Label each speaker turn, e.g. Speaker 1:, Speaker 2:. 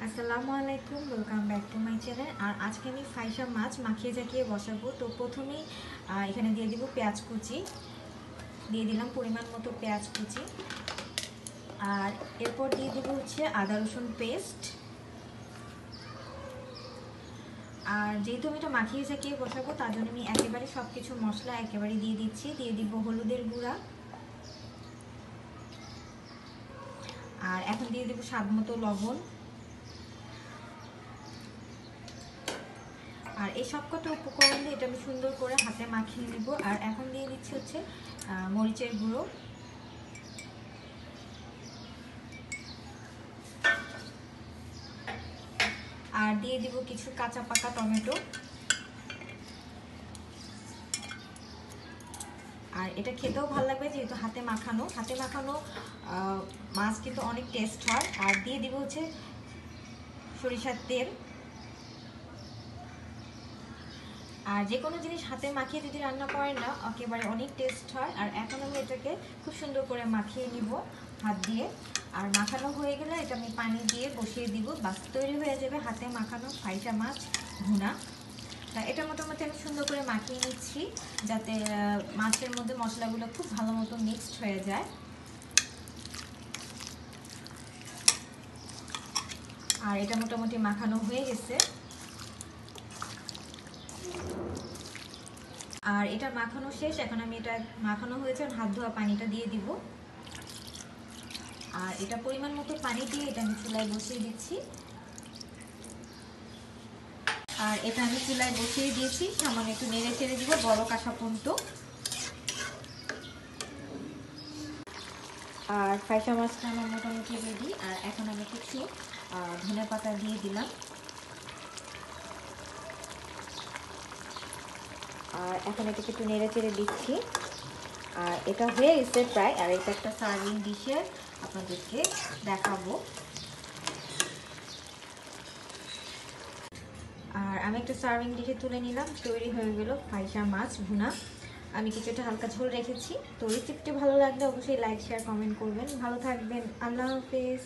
Speaker 1: আসসালামু আলাইকুম, welcome back to my channel. আর আজকে আমি ফাইসা মাছ মাখিয়ে জাকিয়ে বসাবো। তো প্রথমেই এখানে দিয়ে দিব পেঁয়াজ কুচি, দিয়ে দিলাম পরিমাণ মতো পেঁয়াজ কুচি। আর এরপর দিয়ে দিব হচ্ছে আদা রসুন পেস্ট। আর যেহেতু আমি এটা মাখিয়ে জাকিয়ে বসাবো, তার জন্য আমি একেবারে সব কিছু মশলা একেবারে দিয়ে দিচ্ছি। দিয়ে দিব হলুদের গুঁড়া, আর এখন দিয়ে দেবো স্বাদ মতো লবণ। আর এই সবকটা উপকরণ দিয়ে এটা আমি সুন্দর করে হাতে মাখিয়ে নিব। আর এখন দিয়ে দিচ্ছি হচ্ছে মরিচের গুঁড়ো, আর দিয়ে দিব কিছু কাঁচা পাকা টমেটো। আর এটা খেতেও ভালো লাগবে, যেহেতু হাতে মাখানো মাছ কিন্তু অনেক টেস্ট হয়। আর দিয়ে দিব হচ্ছে সরিষার তেল। আর যে কোনো জিনিস হাতে মাখিয়ে যদি রান্না করেন না, একেবারে অনেক টেস্ট হয়। আর এখন আমি এটাকে খুব সুন্দর করে মাখিয়ে নিব হাত দিয়ে। আর মাখানো হয়ে গেলে এটা আমি পানি দিয়ে বসিয়ে দিব, বাস তৈরি হয়ে যাবে হাতে মাখানো ফাইসা মাছ ভুনা। এটা মোটামুটি আমি সুন্দর করে মাখিয়ে নিচ্ছি, যাতে মাছের মধ্যে মশলাগুলো খুব ভালো মতো মিক্সড হয়ে যায়। আর এটা মোটামুটি মাখানো হয়ে গেছে। আর এটা মাখানো শেষ। এখন আমি এটা মাখানো হয়েছে, হাত ধোয়া পানিটা দিয়ে দিব। আর এটা পরিমাণ মতো পানি দিয়ে এটা আমি চুলায় বসিয়ে দিচ্ছি। আর এটা আমি চুলায় বসিয়ে দিয়েছি, সামান্য একটু নেড়ে চেড়ে দিব বড় কাঠা পর্যন্ত। আর ফাইসা মাছটা আমার মোটামুটি রেডি। আর এখন আমি কিছু ধনেপাতা দিয়ে দিলাম। আর এখন এটাকে একটু নেড়ে চেড়ে দিচ্ছি। আর এটা হয়ে গেছে প্রায়। আর এটা একটা সার্ভিং ডিশে আপনাদেরকে দেখাবো। আর আমি একটা সার্ভিং ডিশে তুলে নিলাম। তৈরি হয়ে গেল ফাইসা মাছ ভুনা। আমি কিছুটা হালকা ঝোল রেখেছি। তো রেসিপিটি ভালো লাগলে অবশ্যই লাইক শেয়ার কমেন্ট করবেন। ভালো থাকবেন। আল্লাহ হাফেজ।